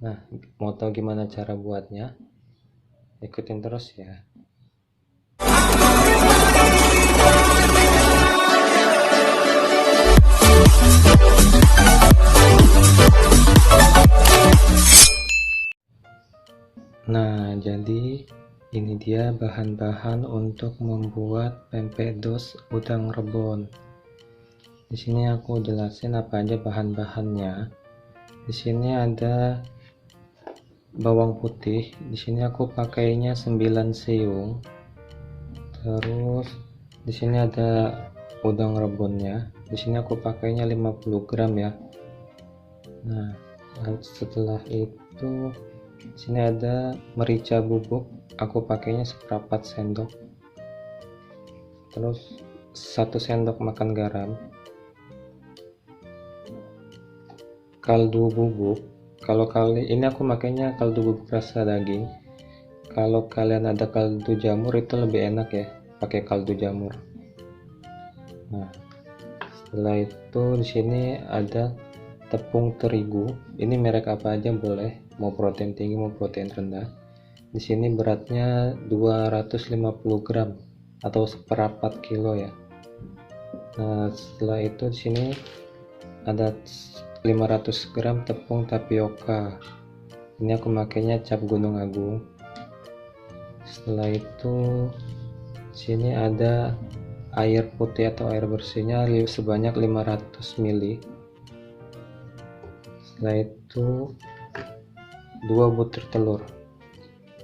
Nah, mau tahu gimana cara buatnya? Ikutin terus ya. Nah, jadi ini dia bahan-bahan untuk membuat pempek dos udang rebon. Di sini aku jelasin apa aja bahan-bahannya. Di sini ada bawang putih. Di sini aku pakainya 9 siung. Terus di sini ada udang rebonnya. Di sini aku pakainya 50 gram ya. Nah, setelah itu di sini ada merica bubuk. Aku pakainya seperempat sendok. Terus 1 sendok makan garam. Kaldu bubuk. Kalau kali ini aku makainya kaldu bubuk rasa daging. Kalau kalian ada kaldu jamur itu lebih enak ya, pakai kaldu jamur. Nah, setelah itu di sini ada tepung terigu. Ini merek apa aja boleh, mau protein tinggi mau protein rendah. Di sini beratnya 250 gram atau seperempat kilo ya. Nah, setelah itu di sini ada 500 gram tepung tapioka. Ini aku makainya cap Gunung Agung. Setelah itu sini ada air putih atau air bersihnya sebanyak 500 ml. Setelah itu 2 butir telur.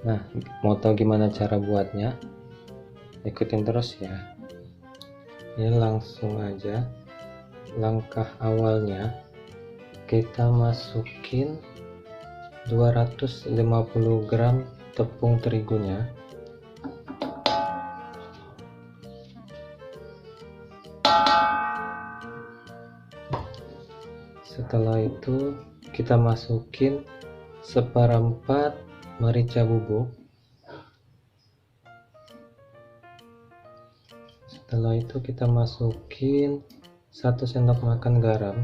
Nah, mau tahu gimana cara buatnya? Ikutin terus ya. Ini langsung aja. Langkah awalnya kita masukin 250 gram tepung terigunya. Setelah itu kita masukin seperempat merica bubuk. Setelah itu kita masukin 1 sendok makan garam.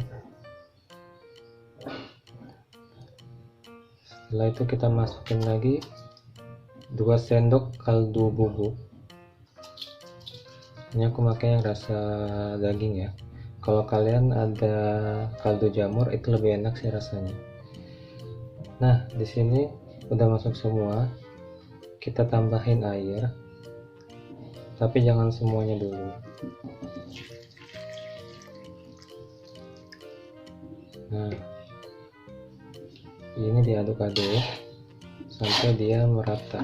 Setelah itu kita masukin lagi 2 sendok kaldu bubuk. Ini aku pakai yang rasa daging ya. Kalau kalian ada kaldu jamur itu lebih enak sih rasanya. Nah, di sini udah masuk semua. Kita tambahin air. Tapi jangan semuanya dulu. Nah, ini diaduk-aduk sampai dia merata,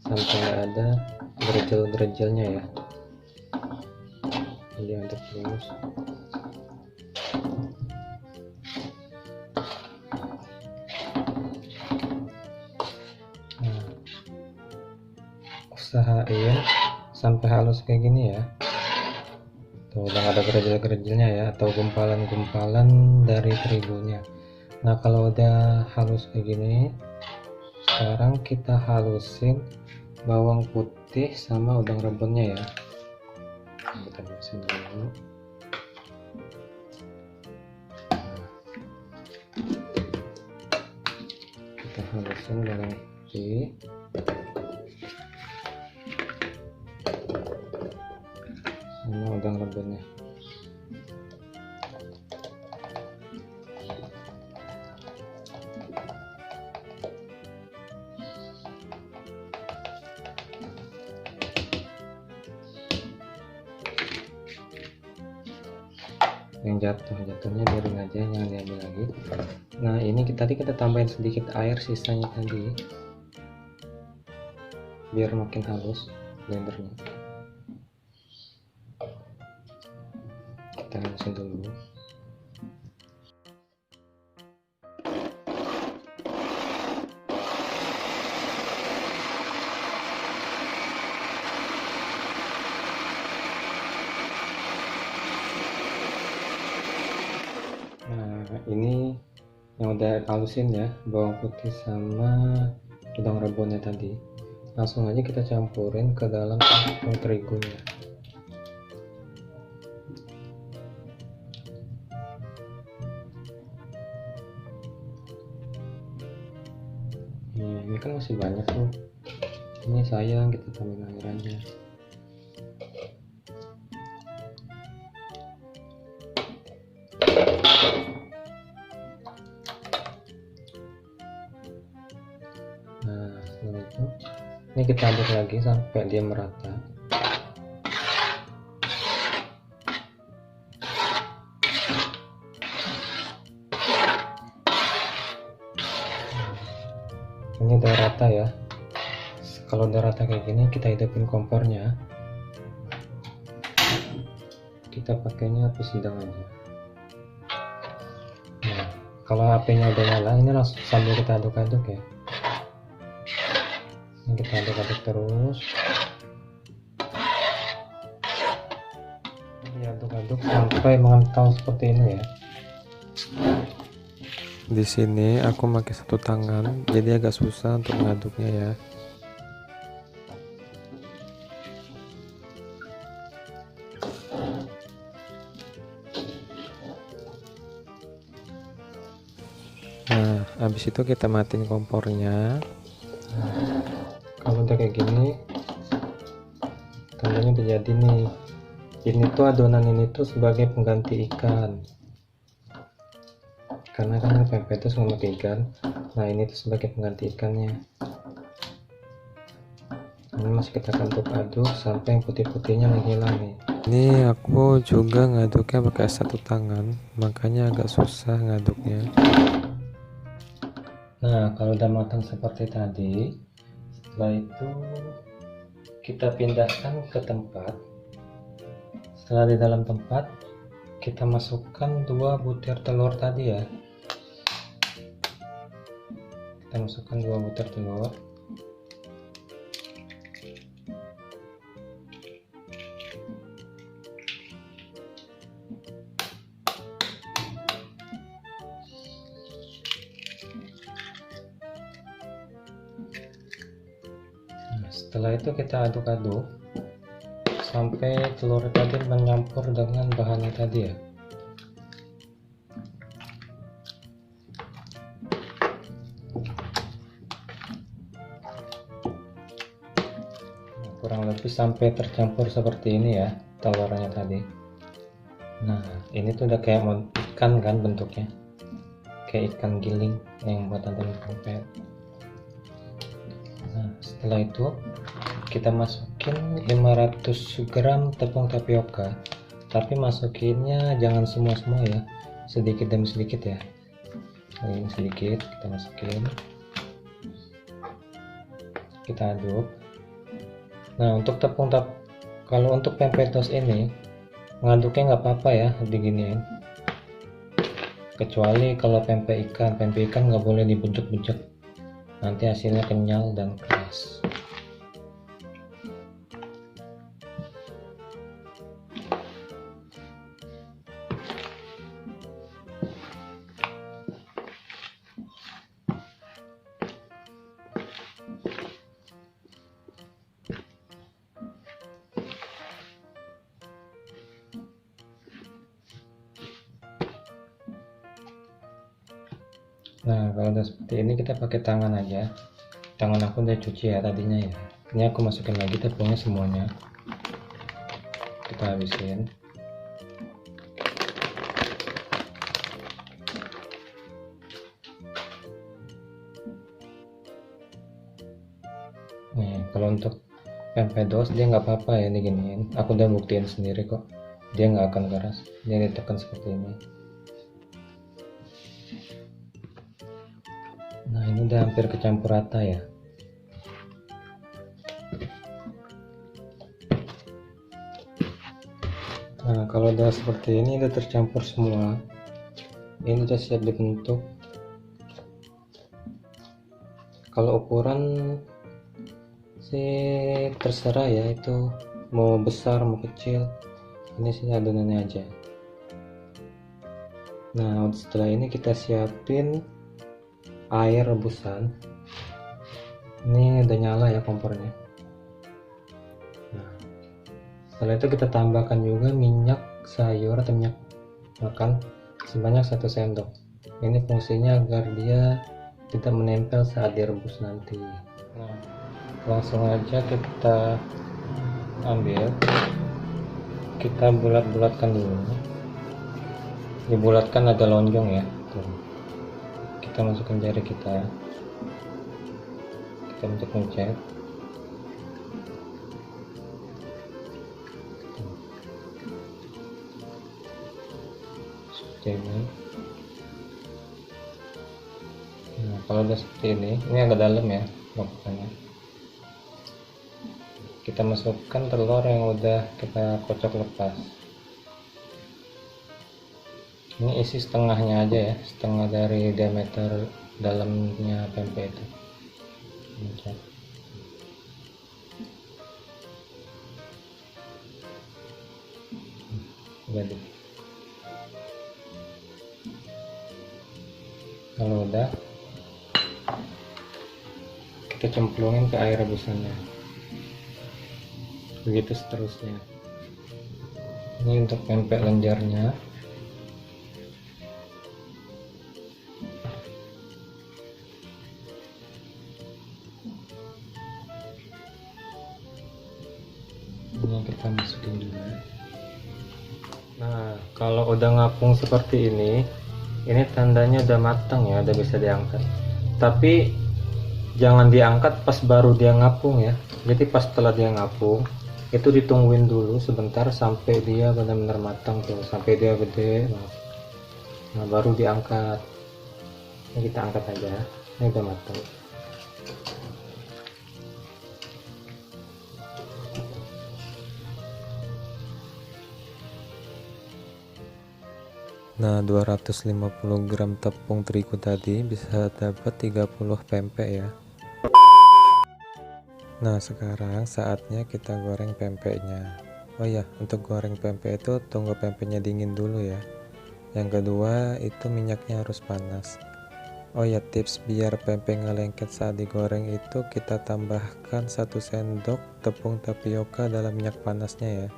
sampai nggak ada gerejel-gerejelnya ya. Diaduk terus. Nah, usahain sampai halus kayak gini ya. Tuh, udah nggak ada gerejel-gerejelnya ya, atau gumpalan-gumpalan dari terigunya. Nah, kalau udah halus kayak gini, sekarang kita halusin bawang putih sama udang rebonnya ya. Kita halusin dulu. Kita halusin bawang putih sama udang rebonnya. Yang jatuhnya biarin aja, jangan diambil lagi. Nah, ini tadi kita tambahin sedikit air sisanya tadi biar makin halus blendernya. Kita halusin dulu. Nah, ini yang udah halusin ya, bawang putih sama udang rebonnya tadi. Langsung aja kita campurin ke dalam tepung terigunya. Ini kan masih banyak tuh, ini sayang kita tambahin air aja. Nah setelah itu ini kita aduk lagi sampai dia merata. Ini udah rata ya. Kalau udah rata kayak gini, kita hidupin kompornya. Kita pakainya api sedang aja. Nah, kalau apinya udah nyala, ini langsung sambil kita aduk-aduk ya. Ini kita aduk-aduk terus. Diaduk-aduk sampai mengental seperti ini ya. Di sini aku pakai satu tangan, jadi agak susah untuk mengaduknya ya. Nah, habis itu kita matiin kompornya. Nah, kalau udah kayak gini, tandanya udah jadi nih. Ini tuh adonan ini tuh sebagai pengganti ikan. Karena kan pempek itu sama ikan. Nah, ini tuh sebagai pengganti ikannya. Ini masih kita aduk sampai yang putih-putihnya menghilang nih. Ini aku juga ngaduknya pakai satu tangan, makanya agak susah ngaduknya. Nah, kalau udah matang seperti tadi, setelah itu kita pindahkan ke tempat. Setelah di dalam tempat, kita masukkan 2 butir telur tadi ya. Kita masukkan 2 butir telur. Nah, setelah itu kita aduk-aduk sampai telur tadi menyampur dengan bahannya tadi ya. Kurang lebih sampai tercampur seperti ini ya telurnya tadi. Nah, ini tuh udah kayak ikan kan bentuknya, kayak ikan giling yang buatan pempek. Nah, setelah itu kita masukin 500 gram tepung tapioka, tapi masukinnya jangan semua ya, sedikit demi sedikit ya. Ini sedikit kita masukin, kita aduk. Nah, untuk kalau untuk pempek toast ini ngaduknya nggak apa-apa ya diginiin, kecuali kalau pempek ikan nggak boleh dibuncut-buncut, nanti hasilnya kenyal dan keras. Nah, kalau udah seperti ini kita pakai tangan aja. Tangan aku udah cuci ya tadinya ya. Ini aku masukin lagi tepungnya semuanya. Kita habisin. Nih, kalau untuk pempek dos dia nggak apa-apa ya diginiin. Aku udah buktiin sendiri kok. Dia nggak akan keras. Dia ditekan seperti ini. Nah, ini udah hampir kecampur rata ya. Nah, kalau udah seperti ini udah tercampur semua, ini udah siap dibentuk. Kalau ukuran sih terserah ya, itu mau besar mau kecil, ini sih adonannya aja. Nah, setelah ini kita siapin air rebusan. Ini udah nyala ya kompornya. Nah, setelah itu kita tambahkan juga minyak sayur atau minyak makan sebanyak 1 sendok. Ini fungsinya agar dia tidak menempel saat direbus nanti. Nah, langsung aja kita ambil, kita bulat-bulatkan dulu. Dibulatkan agak lonjong ya. Tuh. Kita masukkan jari kita pencet-pencet. Seperti ini. Nah, kalau udah seperti ini agak dalam ya lekukannya. Kita masukkan telur yang udah kita kocok lepas. Ini isi setengahnya aja ya, setengah dari diameter dalamnya pempek itu. Jadi kalau udah, kita cemplungin ke air rebusannya, begitu seterusnya. Ini untuk pempek lenjarnya. Ini kita masukin juga. Nah, kalau udah ngapung seperti ini tandanya udah matang ya, udah bisa diangkat. Tapi jangan diangkat pas baru dia ngapung ya. Jadi pas setelah dia ngapung itu ditungguin dulu sebentar sampai dia benar-benar matang tuh, sampai dia gede. Nah, baru diangkat. Ini kita angkat aja. Ini udah matang. Nah, 250 gram tepung terigu tadi bisa dapat 30 pempek ya. Nah, sekarang saatnya kita goreng pempeknya. Oh ya, untuk goreng pempek itu tunggu pempeknya dingin dulu ya. Yang kedua, itu minyaknya harus panas. Oh ya, tips biar pempek nggak lengket saat digoreng itu kita tambahkan 1 sendok tepung tapioka dalam minyak panasnya ya.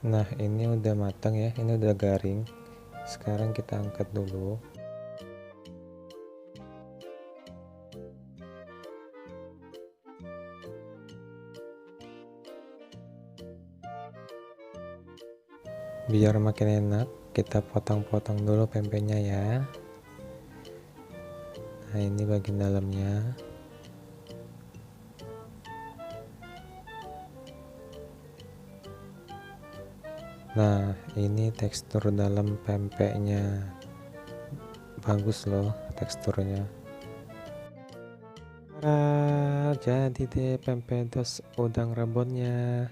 Nah, ini udah matang ya, ini udah garing. Sekarang kita angkat dulu. Biar makin enak, kita potong-potong dulu pempeknya ya. Nah, ini bagian dalamnya. Nah, ini tekstur dalam pempeknya. Bagus loh teksturnya. Jadi deh pempek dos udang rebonnya.